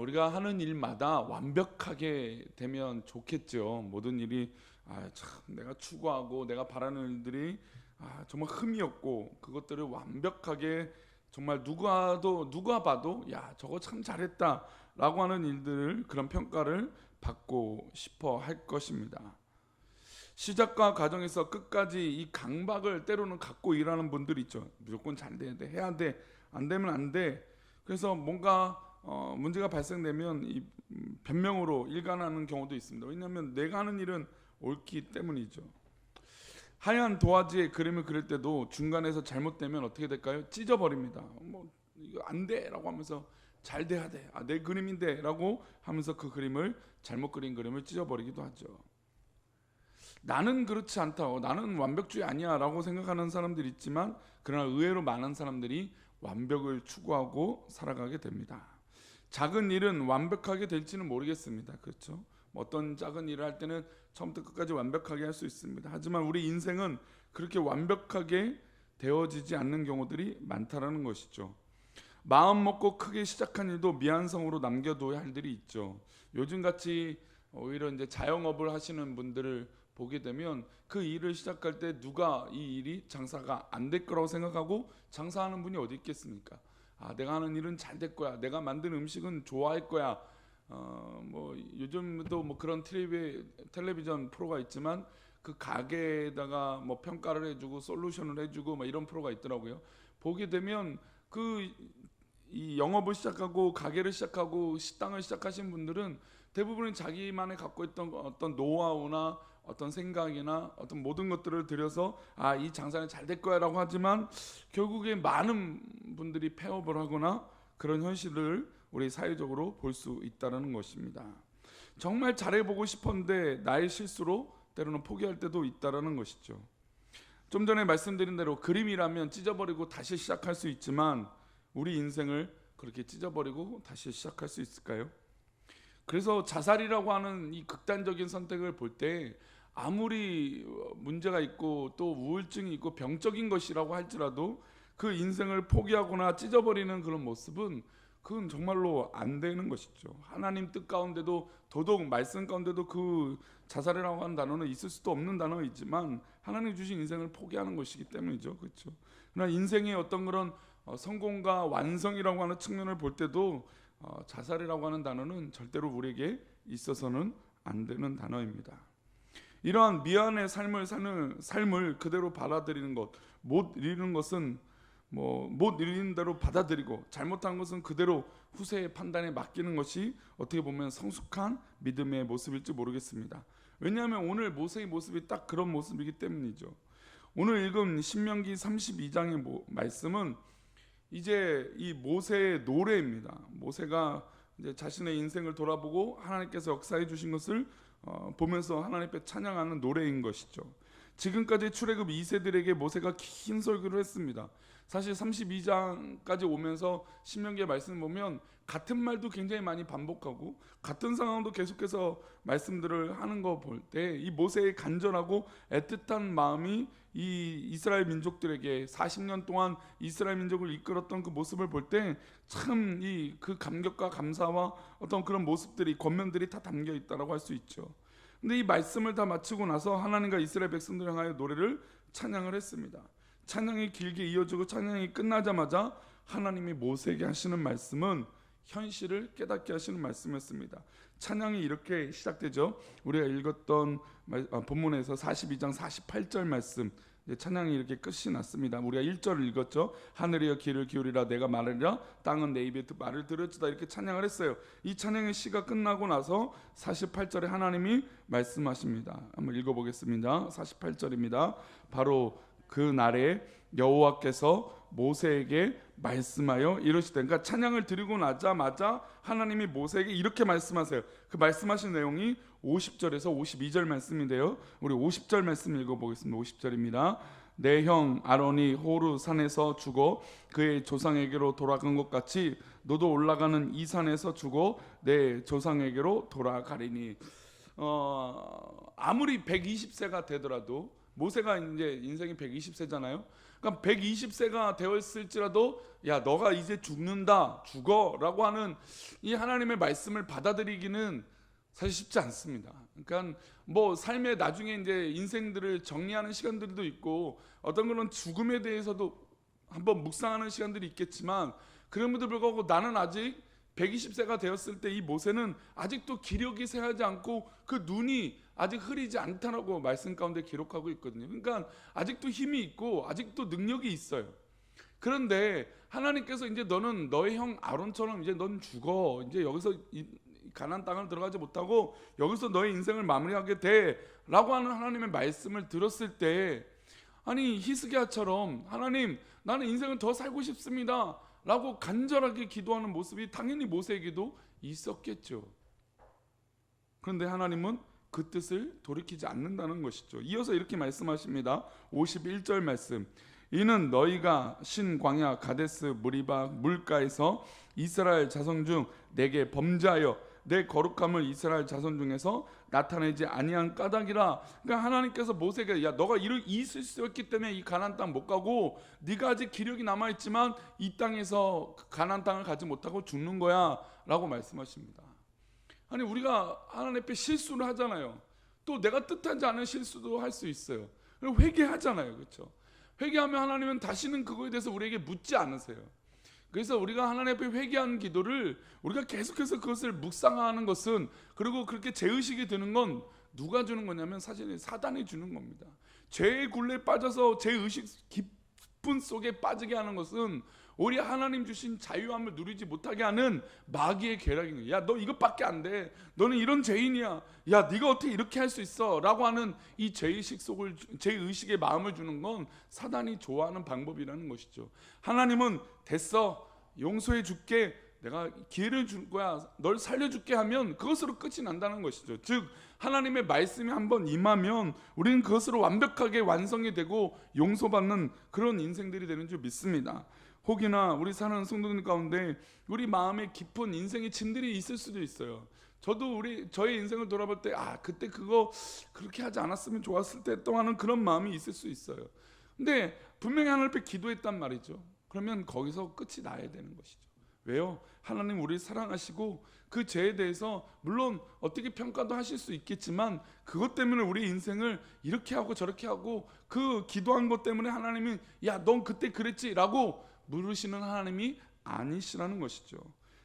우리가 하는 일마다 완벽하게 되면 좋겠죠. 모든 일이 참 내가 추구하고 내가 바라는 일들이 정말 흠이 없고 그것들을 완벽하게 정말 누가 봐도 야 저거 참 잘했다라고 하는 일들을 그런 평가를 받고 싶어 할 것입니다. 시작과 과정에서 끝까지 이 강박을 때로는 갖고 일하는 분들이 있죠. 무조건 잘 돼야 돼, 해야 돼, 안 되면 안 돼. 그래서 뭔가 문제가 발생되면 이 변명으로 일관하는 경우도 있습니다. 왜냐하면 내가 하는 일은 옳기 때문이죠. 하얀 도화지에 그림을 그릴 때도 중간에서 잘못되면 어떻게 될까요? 찢어버립니다. 뭐 이거 안 돼라고 하면서 잘 돼야 돼. 내 그림인데라고 하면서 그 그림을 잘못 그린 그림을 찢어버리기도 하죠. 나는 그렇지 않다. 나는 완벽주의 아니야라고 생각하는 사람들이 있지만 그러나 의외로 많은 사람들이 완벽을 추구하고 살아가게 됩니다. 작은 일은 완벽하게 될지는 모르겠습니다. 그렇죠? 어떤 작은 일을 할 때는 처음부터 끝까지 완벽하게 할 수 있습니다. 하지만 우리 인생은 그렇게 완벽하게 되어지지 않는 경우들이 많다라는 것이죠. 마음 먹고 크게 시작한 일도 미완성으로 남겨둬야 할 일이 있죠. 요즘같이 오히려 이제 자영업을 하시는 분들을 보게 되면 그 일을 시작할 때 누가 이 일이 장사가 안 될 거라고 생각하고 장사하는 분이 어디 있겠습니까? 내가 하는 일은 잘 될 거야. 내가 만든 음식은 좋아할 거야. 뭐 요즘도 뭐 그런 텔레비전 프로가 있지만 그 가게에다가 뭐 평가를 해주고 솔루션을 해주고 뭐 이런 프로가 있더라고요. 보게 되면 이 영업을 시작하고 가게를 시작하고 식당을 시작하신 분들은 대부분은 자기만의 갖고 있던 어떤 노하우나 어떤 생각이나 어떤 모든 것들을 들여서 이 장사는 잘 될 거야라고 하지만 결국에 많은 분들이 폐업을 하거나 그런 현실을 우리 사회적으로 볼 수 있다는 것입니다. 정말 잘해보고 싶었는데 나의 실수로 때로는 포기할 때도 있다는 것이죠. 좀 전에 말씀드린 대로 그림이라면 찢어버리고 다시 시작할 수 있지만 우리 인생을 그렇게 찢어버리고 다시 시작할 수 있을까요? 그래서 자살이라고 하는 이 극단적인 선택을 볼 때 아무리 문제가 있고 또 우울증이 있고 병적인 것이라고 할지라도 그 인생을 포기하거나 찢어버리는 그런 모습은 그건 정말로 안 되는 것이죠. 하나님 뜻 가운데도 더더욱 말씀 가운데도 그 자살이라고 하는 단어는 있을 수도 없는 단어이지만 하나님 주신 인생을 포기하는 것이기 때문이죠. 그렇죠. 그러나 인생의 어떤 그런 성공과 완성이라고 하는 측면을 볼 때도 자살이라고 하는 단어는 절대로 우리에게 있어서는 안 되는 단어입니다. 이러한 미안의 삶을 사는 삶을 그대로 받아들이는 것, 못 이루는 것은 못 이루는 대로 받아들이고 잘못한 것은 그대로 후세의 판단에 맡기는 것이 어떻게 보면 성숙한 믿음의 모습일지 모르겠습니다. 왜냐하면 오늘 모세의 모습이 딱 그런 모습이기 때문이죠. 오늘 읽은 신명기 32장의 말씀은 이제 이 모세의 노래입니다. 모세가 이제 자신의 인생을 돌아보고 하나님께서 역사해 주신 것을 보면서 하나님 앞에 찬양하는 노래인 것이죠. 지금까지 출애굽 2세들에게 모세가 긴 설교를 했습니다. 사실 32장까지 오면서 신명기의 말씀을 보면 같은 말도 굉장히 많이 반복하고 같은 상황도 계속해서 말씀들을 하는 거 볼 때 이 모세의 간절하고 애틋한 마음이 이 이스라엘 민족들에게 40년 동안 이스라엘 민족을 이끌었던 그 모습을 볼 때 참 그 감격과 감사와 어떤 그런 모습들이 권면들이 다 담겨 있다라고 할 수 있죠. 근데 이 말씀을 다 마치고 나서 하나님과 이스라엘 백성들을 향하여 노래를 찬양을 했습니다. 찬양이 길게 이어지고 찬양이 끝나자마자 하나님이 모세에게 하시는 말씀은 현실을 깨닫게 하시는 말씀이었습니다. 찬양이 이렇게 시작되죠. 우리가 읽었던 본문에서 42장 48절 말씀, 찬양이 이렇게 끝이 났습니다. 우리가 1절을 읽었죠. 하늘이여 귀를 기울이라 내가 말하리라 땅은 내 입에 말을 들을지다 이렇게 찬양을 했어요. 이 찬양의 시가 끝나고 나서 48절에 하나님이 말씀하십니다. 한번 읽어보겠습니다. 48절입니다. 바로 그 날에 여호와께서 모세에게 말씀하여 이러시되, 그러니까 찬양을 드리고 나자마자 하나님이 모세에게 이렇게 말씀하세요. 그 말씀하신 내용이 50절에서 52절 말씀인데요. 우리 50절 말씀 읽어보겠습니다. 50절입니다. 내 형 아론이 호르 산에서 죽어 그의 조상에게로 돌아간 것 같이 너도 올라가는 이 산에서 죽어 내 조상에게로 돌아가리니. 아무리 120세가 되더라도 모세가 이제 인생이 120세잖아요. 그러니까 120세가 되었을지라도 야 너가 이제 죽는다 죽어라고 하는 이 하나님의 말씀을 받아들이기는 사실 쉽지 않습니다. 그러니까 뭐 삶의 나중에 이제 인생들을 정리하는 시간들도 있고 어떤 그런 죽음에 대해서도 한번 묵상하는 시간들이 있겠지만 그럼에도 불구하고 나는 아직 120세가 되었을 때 이 모세는 아직도 기력이 쇠하지 않고 그 눈이 아직 흐리지 않다라고 말씀 가운데 기록하고 있거든요. 그러니까 아직도 힘이 있고 아직도 능력이 있어요. 그런데 하나님께서 이제 너는 너의 형 아론처럼 이제 넌 죽어. 이제 여기서 가나안 땅을 들어가지 못하고 여기서 너의 인생을 마무리하게 돼라고 하는 하나님의 말씀을 들었을 때 아니 히스기야처럼 하나님 나는 인생을 더 살고 싶습니다 라고 간절하게 기도하는 모습이 당연히 모세에게도 있었겠죠. 그런데 하나님은 그 뜻을 돌이키지 않는다는 것이죠. 이어서 이렇게 말씀하십니다. 51절 말씀. 이는 너희가 신 광야 가데스 무리바 물가에서 이스라엘 자손 중 내게 범죄하여 내 거룩함을 이스라엘 자손 중에서 나타내지 아니한 까닭이라. 그러니까 하나님께서 모세에게 야 너가 이 실수였기 때문에 이 가나안 땅 못 가고 네가 아직 기력이 남아있지만 이 땅에서 가나안 땅을 가지 못하고 죽는 거야 라고 말씀하십니다. 아니 우리가 하나님 앞에 실수를 하잖아요. 또 내가 뜻하지 않은 실수도 할 수 있어요. 회개하잖아요. 그렇죠? 회개하면 하나님은 다시는 그거에 대해서 우리에게 묻지 않으세요. 그래서 우리가 하나님 앞에 회개하는 기도를 우리가 계속해서 그것을 묵상하는 것은 그리고 그렇게 죄의식이 드는 건 누가 주는 거냐면 사실 사단이 주는 겁니다. 죄의 굴레에 빠져서 죄의식 깊은 속에 빠지게 하는 것은 오히려 하나님 주신 자유함을 누리지 못하게 하는 마귀의 계략인 거예요. 야 너 이것밖에 안 돼. 너는 이런 죄인이야. 야 네가 어떻게 이렇게 할 수 있어 라고 하는 이 죄의식의 마음을 주는 건 사단이 좋아하는 방법이라는 것이죠. 하나님은 됐어 용서해 줄게 내가 기회를 줄 거야 널 살려줄게 하면 그것으로 끝이 난다는 것이죠. 즉 하나님의 말씀이 한번 임하면 우리는 그것으로 완벽하게 완성이 되고 용서받는 그런 인생들이 되는 줄 믿습니다. 혹이나 우리 사는 성도들 가운데 우리 마음에 깊은 인생의 짐들이 있을 수도 있어요. 저도 저의 인생을 돌아볼 때 그때 그거 그렇게 하지 않았으면 좋았을 때 또 하는 그런 마음이 있을 수 있어요. 근데 분명히 하나님 앞에 기도했단 말이죠. 그러면 거기서 끝이 나야 되는 것이죠. 왜요? 하나님 우리를 사랑하시고 그 죄에 대해서 물론 어떻게 평가도 하실 수 있겠지만 그것 때문에 우리 인생을 이렇게 하고 저렇게 하고 그 기도한 것 때문에 하나님이 야 넌 그때 그랬지 라고 물으시는 하나님이 아니시라는 것이죠.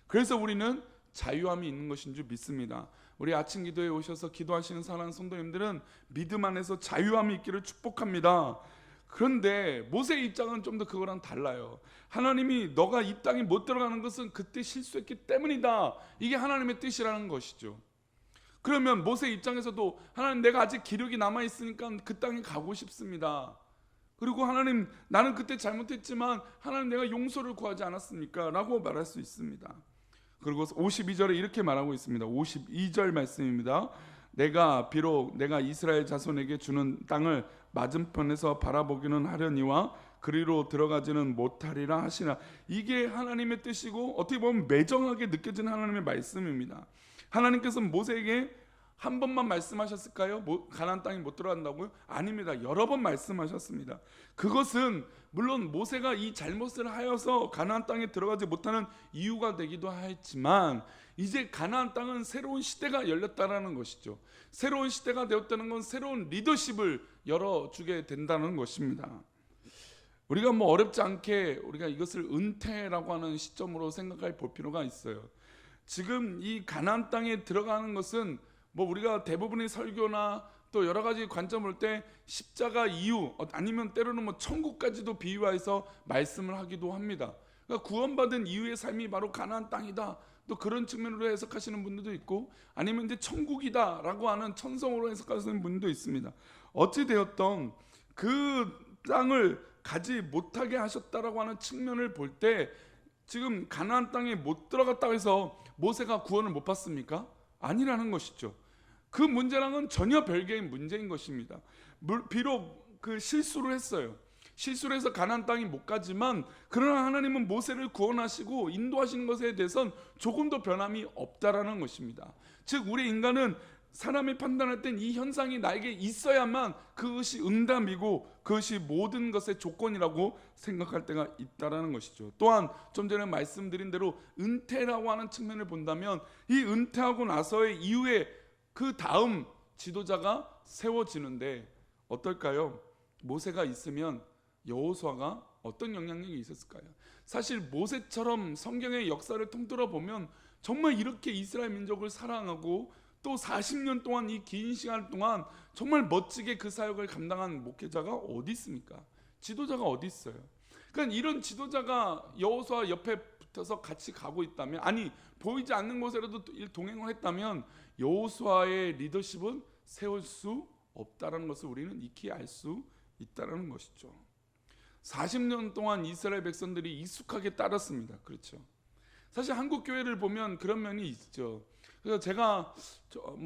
그래서 우리는 자유함이 있는 것인 줄 믿습니다. 우리 아침 기도에 오셔서 기도하시는 사랑하는 성도님들은 믿음 안에서 자유함이 있기를 축복합니다. 그런데 모세의 입장은 좀 더 그거랑 달라요. 하나님이 너가 이 땅에 못 들어가는 것은 그때 실수했기 때문이다. 이게 하나님의 뜻이라는 것이죠. 그러면 모세 입장에서도 하나님 내가 아직 기력이 남아있으니까 그 땅에 가고 싶습니다. 그리고 하나님 나는 그때 잘못했지만 하나님 내가 용서를 구하지 않았습니까? 라고 말할 수 있습니다. 그리고 52절에 이렇게 말하고 있습니다. 52절 말씀입니다. 비록 내가 이스라엘 자손에게 주는 땅을 맞은편에서 바라보기는 하려니와 그리로 들어가지는 못하리라 하시나. 이게 하나님의 뜻이고 어떻게 보면 매정하게 느껴지는 하나님의 말씀입니다. 하나님께서 모세에게 한 번만 말씀하셨을까요? 가나안 땅에 못 들어간다고요? 아닙니다. 여러 번 말씀하셨습니다. 그것은 물론 모세가 이 잘못을 하여서 가나안 땅에 들어가지 못하는 이유가 되기도 했지만 이제 가나안 땅은 새로운 시대가 열렸다는 것이죠. 새로운 시대가 되었다는 건 새로운 리더십을 열어주게 된다는 것입니다. 우리가 어렵지 않게 우리가 이것을 은퇴라고 하는 시점으로 생각해 볼 필요가 있어요. 지금 이 가나안 땅에 들어가는 것은 우리가 대부분의 설교나 또 여러 가지 관점을 볼 때 십자가 이후 아니면 때로는 천국까지도 비유해서 말씀을 하기도 합니다. 그러니까 구원받은 이후의 삶이 바로 가나안 땅이다. 또 그런 측면으로 해석하시는 분들도 있고 아니면 이제 천국이다라고 하는 천성으로 해석하시는 분도 있습니다. 어찌 되었던 그 땅을 가지 못하게 하셨다라고 하는 측면을 볼 때 지금 가나안 땅에 못 들어갔다고 해서 모세가 구원을 못 받습니까? 아니라는 것이죠. 그 문제랑은 전혀 별개의 문제인 것입니다. 비록 그 실수를 했어요. 실수를 해서 가나안 땅에 못 가지만 그러나 하나님은 모세를 구원하시고 인도하시는 것에 대해서는 조금도 변함이 없다라는 것입니다. 즉 우리 인간은 사람이 판단할 땐 이 현상이 나에게 있어야만 그것이 응답이고 그것이 모든 것의 조건이라고 생각할 때가 있다라는 것이죠. 또한 좀 전에 말씀드린 대로 은퇴라고 하는 측면을 본다면 이 은퇴하고 나서의 이후에 그 다음 지도자가 세워지는데 어떨까요? 모세가 있으면 여호수아가 어떤 영향력이 있었을까요? 사실 모세처럼 성경의 역사를 통틀어 보면 정말 이렇게 이스라엘 민족을 사랑하고 또 40년 동안 이 긴 시간 동안 정말 멋지게 그 사역을 감당한 목회자가 어디 있습니까? 지도자가 어디 있어요? 그러니까 이런 지도자가 여호수아 옆에 붙어서 같이 가고 있다면, 아니 보이지 않는 곳에라도 동행을 했다면 여호수아의 리더십은 세울 수 없다라는 것을 우리는 익히 알 수 있다라는 것이죠. 40년 동안 이스라엘 백성들이 익숙하게 따랐습니다. 그렇죠. 사실 한국 교회를 보면 그런 면이 있죠. 그래서 제가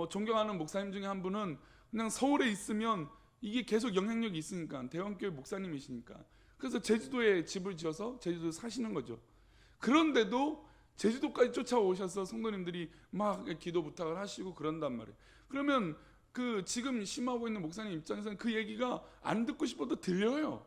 존경하는 목사님 중에 한 분은 그냥 서울에 있으면 이게 계속 영향력이 있으니까, 대형교회 목사님이시니까, 그래서 제주도에 집을 지어서 제주도에 사시는 거죠. 그런데도 제주도까지 쫓아오셔서 성도님들이 막 기도 부탁을 하시고 그런단 말이에요. 그러면 그 지금 심하고 있는 목사님 입장에서는 그 얘기가 안 듣고 싶어도 들려요.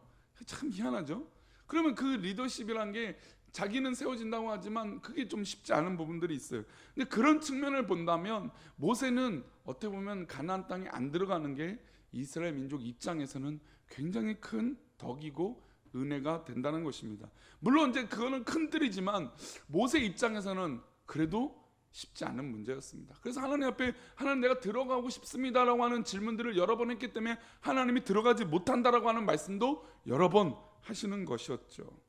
참 희한하죠. 그러면 그 리더십이란 게 자기는 세워진다고 하지만 그게 좀 쉽지 않은 부분들이 있어요. 근데 그런 측면을 본다면 모세는 어떻게 보면 가나안 땅에 안 들어가는 게 이스라엘 민족 입장에서는 굉장히 큰 덕이고 은혜가 된다는 것입니다. 물론 이제 그거는 큰 틀이지만 모세 입장에서는 그래도 쉽지 않은 문제였습니다. 그래서 하나님 앞에 하나님 내가 들어가고 싶습니다라고 하는 질문들을 여러 번 했기 때문에 하나님이 들어가지 못한다라고 하는 말씀도 여러 번 하시는 것이었죠.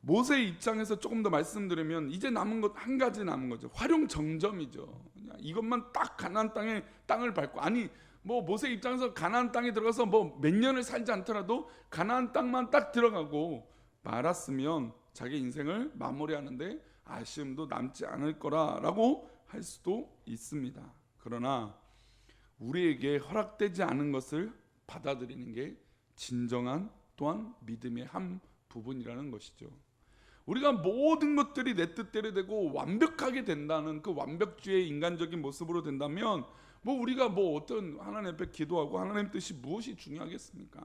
모세의 입장에서 조금 더 말씀드리면 이제 남은 것 한 가지 남은 거죠. 활용정점이죠. 이것만 딱 가나안 땅에 땅을 밟고, 아니 뭐 모세 입장에서 가나안 땅에 들어가서 뭐 몇 년을 살지 않더라도 가나안 땅만 딱 들어가고 말았으면 자기 인생을 마무리하는데 아쉬움도 남지 않을 거라고 할 수도 있습니다. 그러나 우리에게 허락되지 않은 것을 받아들이는 게 진정한 또한 믿음의 한 부분이라는 것이죠. 우리가 모든 것들이 내 뜻대로 되고 완벽하게 된다는 그 완벽주의 인간적인 모습으로 된다면 뭐 우리가 뭐 어떤 하나님 앞에 기도하고 하나님 뜻이 무엇이 중요하겠습니까?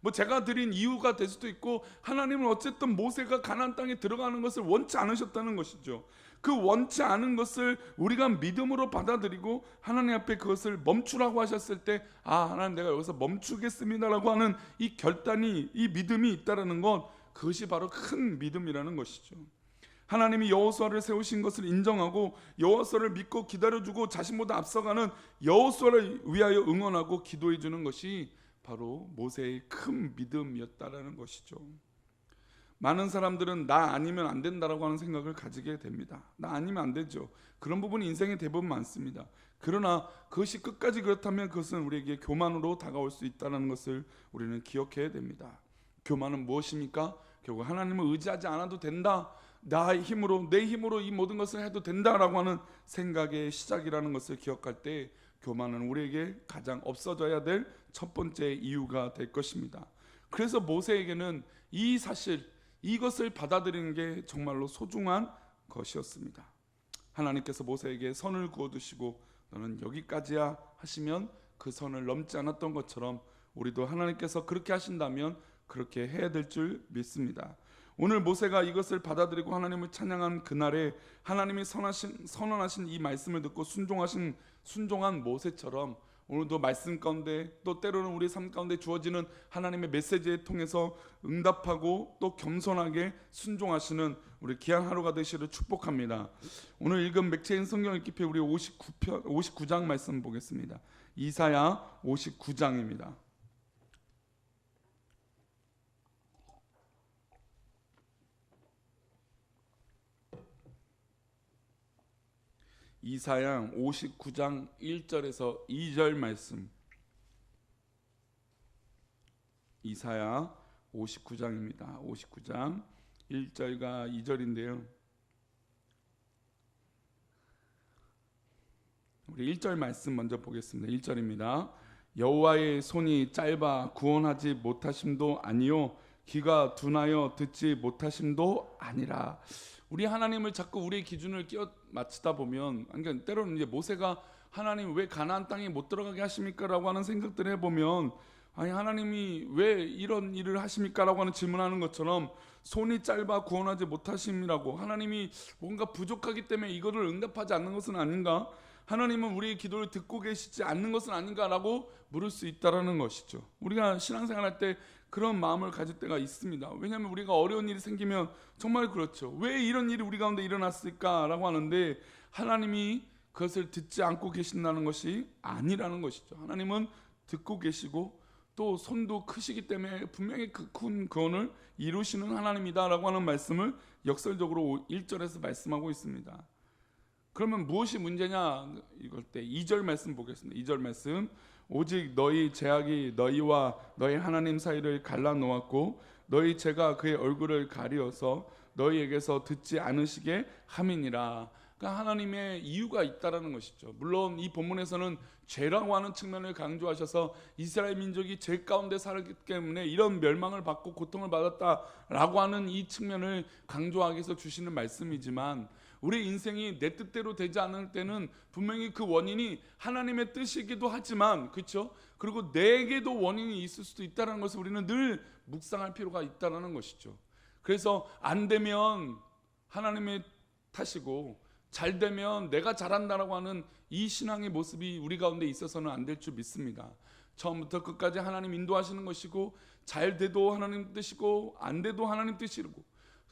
뭐 제가 드린 이유가 될 수도 있고, 하나님은 어쨌든 모세가 가나안 땅에 들어가는 것을 원치 않으셨다는 것이죠. 그 원치 않은 것을 우리가 믿음으로 받아들이고 하나님 앞에 그것을 멈추라고 하셨을 때, 아 하나님 내가 여기서 멈추겠습니다라고 하는 이 결단이, 이 믿음이 있다라는 것, 그것이 바로 큰 믿음이라는 것이죠. 하나님이 여호수아를 세우신 것을 인정하고 여호수아를 믿고 기다려주고 자신보다 앞서가는 여호수아를 위하여 응원하고 기도해 주는 것이 바로 모세의 큰 믿음이었다라는 것이죠. 많은 사람들은 나 아니면 안 된다라고 하는 생각을 가지게 됩니다. 나 아니면 안 되죠. 그런 부분이 인생에 대부분 많습니다. 그러나 그것이 끝까지 그렇다면 그것은 우리에게 교만으로 다가올 수 있다는 것을 우리는 기억해야 됩니다. 교만은 무엇입니까? 결국 하나님을 의지하지 않아도 된다, 나의 힘으로, 내 힘으로 이 모든 것을 해도 된다라고 하는 생각의 시작이라는 것을 기억할 때 교만은 우리에게 가장 없어져야 될 첫 번째 이유가 될 것입니다. 그래서 모세에게는 이 사실, 이것을 받아들이는 게 정말로 소중한 것이었습니다. 하나님께서 모세에게 선을 그어두시고 너는 여기까지야 하시면 그 선을 넘지 않았던 것처럼 우리도 하나님께서 그렇게 하신다면 그렇게 해야 될 줄 믿습니다. 오늘 모세가 이것을 받아들이고 하나님을 찬양한 그날에 하나님이 선언하신 이 말씀을 듣고 순종한 모세처럼 오늘도 말씀 가운데 또 때로는 우리 삶 가운데 주어지는 하나님의 메시지에 통해서 응답하고 또 겸손하게 순종하시는 우리 귀한 하루가 되시기를 축복합니다. 오늘 읽은 맥체인 성경 읽기 편 우리 59장 말씀 보겠습니다. 이사야 59장입니다. 이사야 59장 1절에서 2절 말씀. 이사야 59장입니다. 59장 1절과 2절인데요. 우리 1절 말씀 먼저 보겠습니다. 1절입니다. 여호와의 손이 짧아 구원하지 못하심도 아니요 귀가 둔하여 듣지 못하심도 아니라. 우리 하나님을 자꾸 우리의 기준을 끼워 맞추다 보면, 그러니까 때로는 이제 모세가 하나님 왜 가나안 땅에 못 들어가게 하십니까라고 하는 생각들을 해보면, 아니 하나님이 왜 이런 일을 하십니까라고 하는 질문하는 것처럼 손이 짧아 구원하지 못하심이라고, 하나님이 뭔가 부족하기 때문에 이거를 응답하지 않는 것은 아닌가, 하나님은 우리의 기도를 듣고 계시지 않는 것은 아닌가라고 물을 수 있다라는 것이죠. 우리가 신앙생활할 때 그런 마음을 가질 때가 있습니다. 왜냐하면 우리가 어려운 일이 생기면 정말 그렇죠. 왜 이런 일이 우리 가운데 일어났을까라고 하는데, 하나님이 그것을 듣지 않고 계신다는 것이 아니라는 것이죠. 하나님은 듣고 계시고 또 손도 크시기 때문에 분명히 그 큰 구원을 이루시는 하나님이다라고 하는 말씀을 역설적으로 1절에서 말씀하고 있습니다. 그러면 무엇이 문제냐 이걸 때 2절 말씀 보겠습니다. 2절 말씀, 오직 너희 죄악이 너희와 너희 하나님 사이를 갈라놓았고 너희 죄가 그의 얼굴을 가리어서 너희에게서 듣지 않으시게 함이니라. 그러니까 하나님의 이유가 있다라는 것이죠. 물론 이 본문에서는 죄라고 하는 측면을 강조하셔서 이스라엘 민족이 죄 가운데 살았기 때문에 이런 멸망을 받고 고통을 받았다라고 하는 이 측면을 강조하기 위해서 주시는 말씀이지만, 우리 인생이 내 뜻대로 되지 않을 때는 분명히 그 원인이 하나님의 뜻이기도 하지만, 그렇죠? 그리고 내게도 원인이 있을 수도 있다는 것을 우리는 늘 묵상할 필요가 있다는 것이죠. 그래서 안 되면 하나님의 탓이고 잘 되면 내가 잘한다라고 하는 이 신앙의 모습이 우리 가운데 있어서는 안 될 줄 믿습니다. 처음부터 끝까지 하나님 인도하시는 것이고, 잘 돼도 하나님 뜻이고 안 돼도 하나님 뜻이고,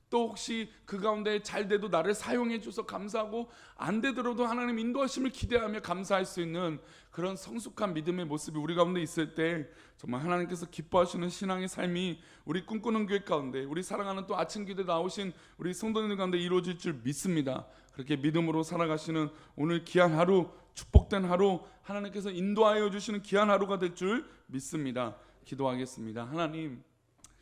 또 혹시 그 가운데 잘 돼도 나를 사용해 줘서 감사하고 안 되더라도 하나님 인도하심을 기대하며 감사할 수 있는 그런 성숙한 믿음의 모습이 우리 가운데 있을 때 정말 하나님께서 기뻐하시는 신앙의 삶이 우리 꿈꾸는 교회 가운데, 우리 사랑하는 또 아침 기도에 나오신 우리 성도님들 가운데 이루어질 줄 믿습니다. 그렇게 믿음으로 살아가시는 오늘 귀한 하루, 축복된 하루, 하나님께서 인도하여 주시는 귀한 하루가 될 줄 믿습니다. 기도하겠습니다. 하나님,